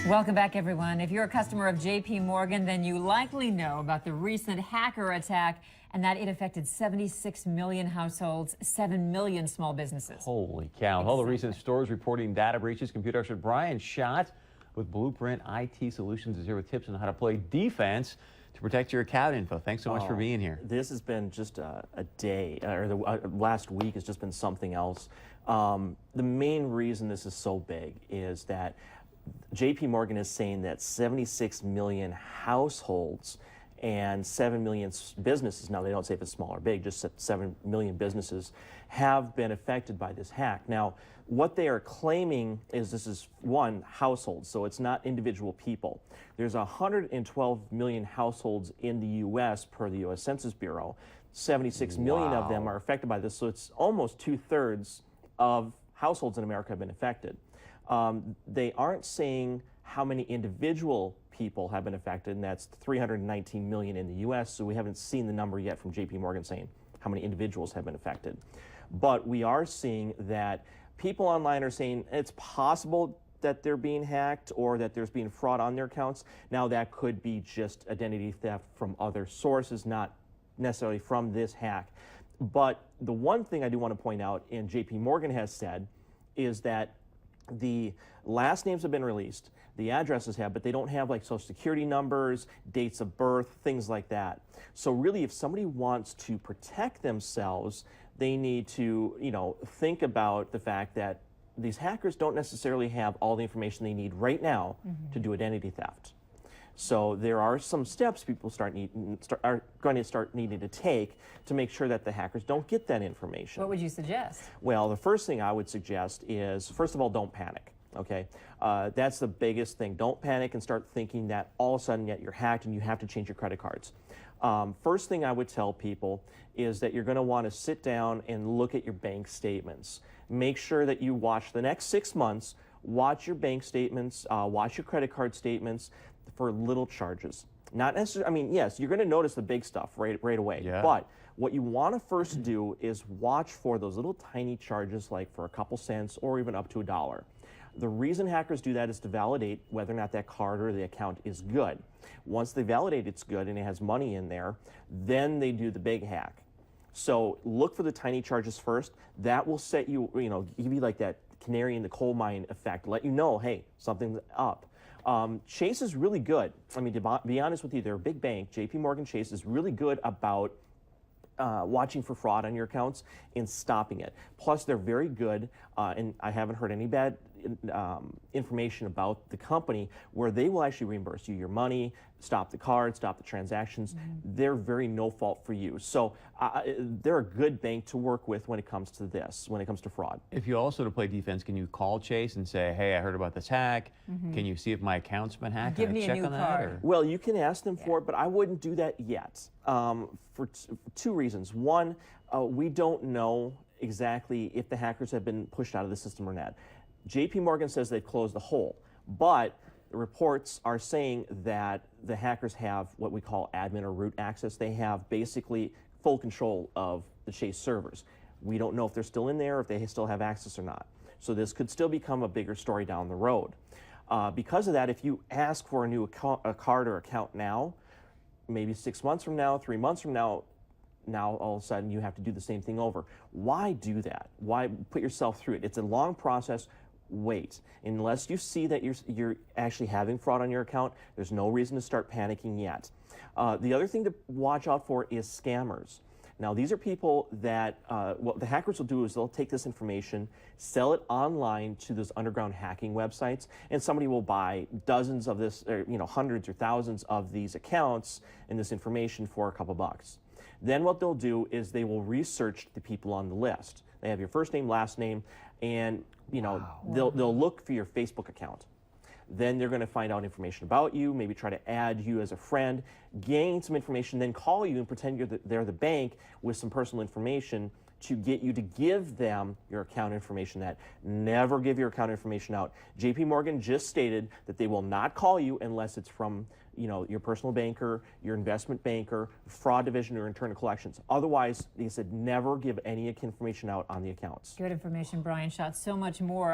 Welcome back, everyone. If you're a customer of JP Morgan, then you likely know about the recent hacker attack and that it affected 76 million households, 7 million small businesses. Holy cow. All the recent stores reporting data breaches. Computer expert Brian Schott with Blueprint IT Solutions is here with tips on how to play defense to protect your account info. Thanks so much for being here. This has been just a day, or the last week has just been something else. The main reason this is so big is that JP Morgan is saying that 76 million households and 7 million businesses, now they don't say if it's small or big, just 7 million businesses have been affected by this hack. Now, what they are claiming is this is one, households, so it's not individual people. There's 112 million households in the U.S. per the U.S. Census Bureau. 76 million of them are affected by this, so it's almost 2/3 of households in America have been affected. They aren't saying how many individual people have been affected, and that's 319 million in the U.S., so we haven't seen the number yet from JP Morgan saying how many individuals have been affected. But we are seeing that people online are saying it's possible that they're being hacked or that there's being fraud on their accounts. Now, that could be just identity theft from other sources, not necessarily from this hack. But the one thing I do want to point out, and JP Morgan has said, is that the last names have been released, the addresses have, but they don't have like social security numbers, dates of birth, things like that. So really, if somebody wants to protect themselves, they need to, think about the fact that these hackers don't necessarily have all the information they need right now to do identity theft. So there are some steps people are going to start needing to take to make sure that the hackers don't get that information. What would you suggest? Well, the first thing I would suggest is, first of all, don't panic, okay? That's the biggest thing. Don't panic and start thinking that all of a sudden you're hacked and you have to change your credit cards. First thing I would tell people is that you're going to want to sit down and look at your bank statements. Make sure that you watch the next 6 months, watch your bank statements, watch your credit card statements for little charges. Not necessarily, yes, you're going to notice the big stuff right away. Yeah. But what you want to first do is watch for those little tiny charges, like for a couple cents or even up to $1. The reason hackers do that is to validate whether or not that card or the account is good. Once they validate it's good and it has money in there, then they do the big hack. So look for the tiny charges first. That will set you, give you like that canary in the coal mine effect, let you know, hey, something's up. Chase is really good. I mean, to be honest with you, they're a big bank. JP Morgan Chase is really good about watching for fraud on your accounts and stopping it. Plus, they're very good, and I haven't heard any bad information about the company where they will actually reimburse you your money, stop the card, stop the transactions. They're very no fault for you. So they're a good bank to work with when it comes to this, when it comes to fraud. If you also to play defense, can you call Chase and say, hey, I heard about this hack. Can you see if my account's been hacked? Give Can I me a check new on that, card. or? Well, you can ask them for it, but I wouldn't do that yet for two reasons. One, we don't know exactly if the hackers have been pushed out of the system or not. JP Morgan says they've closed the hole, but the reports are saying that the hackers have what we call admin or root access. They have basically full control of the Chase servers. We don't know if they're still in there, if they still have access or not. So this could still become a bigger story down the road. Because of that, if you ask for a new card or account now, maybe 6 months from now, 3 months from now all of a sudden you have to do the same thing over. Why do that? Why put yourself through it? It's a long process. Wait. Unless you see that you're actually having fraud on your account, there's no reason to start panicking yet. The other thing to watch out for is scammers. Now, these are people that, what the hackers will do is they'll take this information, sell it online to those underground hacking websites, and somebody will buy dozens of this, or, hundreds or thousands of these accounts and this information for a couple bucks. Then what they'll do is they will research the people on the list. They have your first name, last name, and they'll look for your Facebook account. Then they're going to find out information about you, maybe try to add you as a friend, gain some information, then call you and pretend they're the bank with some personal information to get you to give them your account information. That never give your account information out. JP Morgan just stated that they will not call you unless it's from your personal banker, your investment banker, fraud division, or internal collections. Otherwise, they said never give any information out on the accounts. Good information, Brian Schott. So much more.